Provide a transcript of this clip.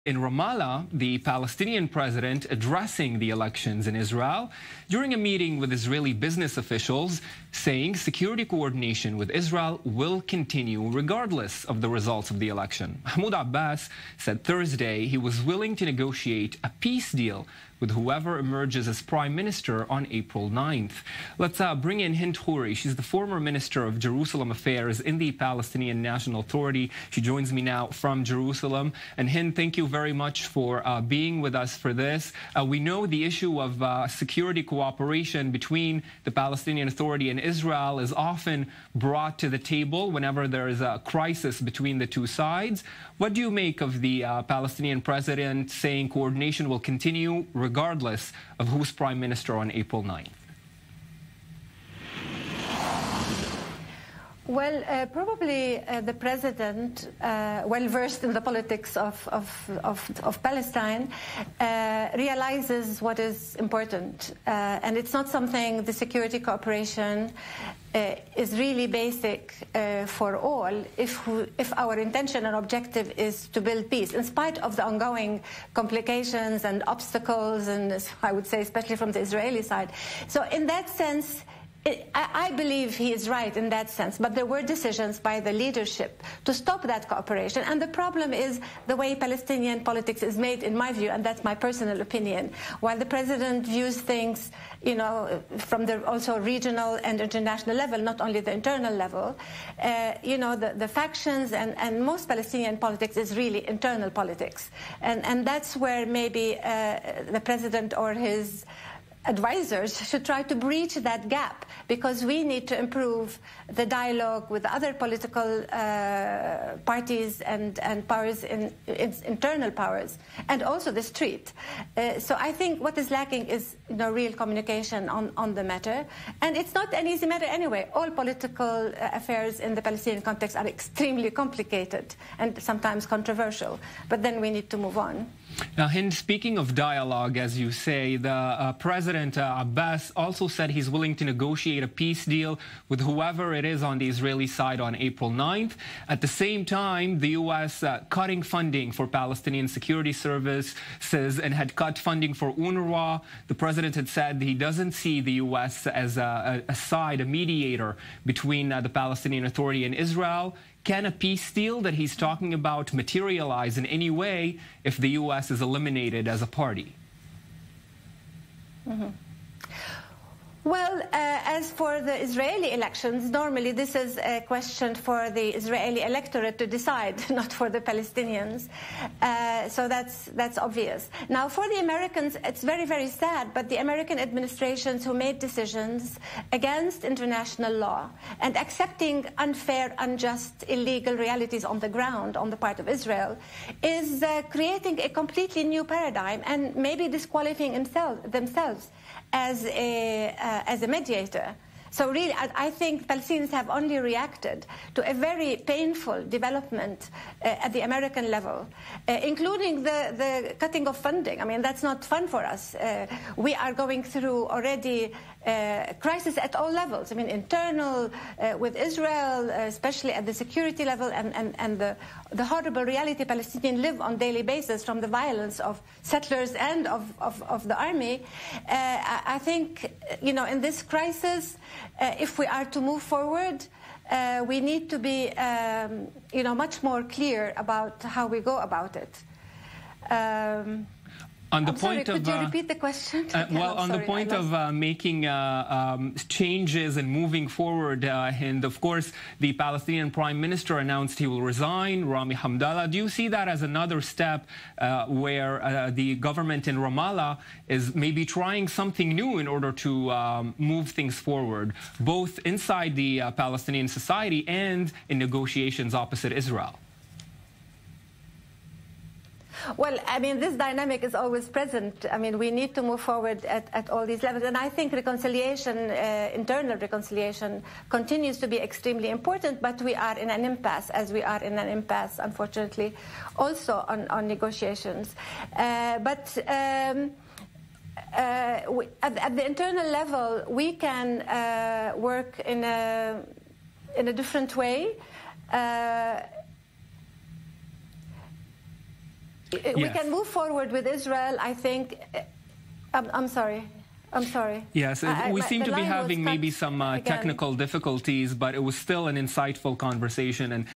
In Ramallah, the Palestinian president addressing the elections in Israel during a meeting with Israeli business officials, saying security coordination with Israel will continue regardless of the results of the election. Mahmoud Abbas said Thursday he was willing to negotiate a peace deal with whoever emerges as prime minister on April 9th. Let's bring in Hind. She's the former minister of Jerusalem affairs in the Palestinian National Authority. She joins me now from Jerusalem. And Hind, thank you very much for being with us for this. We know the issue of security cooperation between the Palestinian Authority and Israel is often brought to the table whenever there is a crisis between the two sides. What do you make of the Palestinian president saying coordination will continue regardless of who's prime minister on April 9th? Well, probably the president, well-versed in the politics of Palestine, realizes what is important. And it's not something, the security cooperation is really basic for all if our intention and objective is to build peace, in spite of the ongoing complications and obstacles, and I would say especially from the Israeli side. So in that sense, I believe he is right in that sense, but there were decisions by the leadership to stop that cooperation. And the problem is the way Palestinian politics is made, in my view, and that's my personal opinion. While the president views things, you know, from the also regional and international level, not only the internal level, you know, the factions and most Palestinian politics is really internal politics. And that's where maybe the president or his advisors should try to breach that gap, because we need to improve the dialogue with other political parties and powers in internal powers, and also the street. So I think what is lacking is, you know, real communication on the matter, and it's not an easy matter anyway. All political affairs in the Palestinian context are extremely complicated and sometimes controversial, but then we need to move on. Now, Hind, speaking of dialogue, as you say, the President Abbas also said he's willing to negotiate a peace deal with whoever it is on the Israeli side on April 9th. At the same time, the U.S. Cutting funding for Palestinian security services and had cut funding for UNRWA. The President had said he doesn't see the U.S. as a mediator between the Palestinian Authority and Israel. Can a peace deal that he's talking about materialize in any way if the U.S. is eliminated as a party? Mm-hmm. Well, as for the Israeli elections, normally this is a question for the Israeli electorate to decide, not for the Palestinians. So that's obvious. Now, for the Americans, it's very, very sad, but the American administrations who made decisions against international law and accepting unfair, unjust, illegal realities on the ground on the part of Israel is creating a completely new paradigm and maybe disqualifying themselves as a mediator. So really, I think Palestinians have only reacted to a very painful development at the American level, including the cutting of funding. I mean, that's not fun for us. We are going through already crisis at all levels. I mean, internal with Israel, especially at the security level, and the horrible reality Palestinians live on a daily basis from the violence of settlers and of the army. I think, you know, in this crisis, if we are to move forward, we need to be, you know, much more clear about how we go about it. On the point could you repeat the question? Well, on the point of making changes and moving forward, and of course, the Palestinian Prime Minister announced he will resign, Rami Hamdallah. Do you see that as another step where the government in Ramallah is maybe trying something new in order to move things forward, both inside the Palestinian society and in negotiations opposite Israel? Well, I mean, this dynamic is always present. I mean, we need to move forward at all these levels. And I think reconciliation, internal reconciliation, continues to be extremely important, but we are in an impasse, as we are in an impasse, unfortunately, also on negotiations. But at the internal level, we can work in a different way. We can move forward with Israel, I think. I'm sorry. Yes, we seem to be having maybe some technical difficulties, but it was still an insightful conversation. And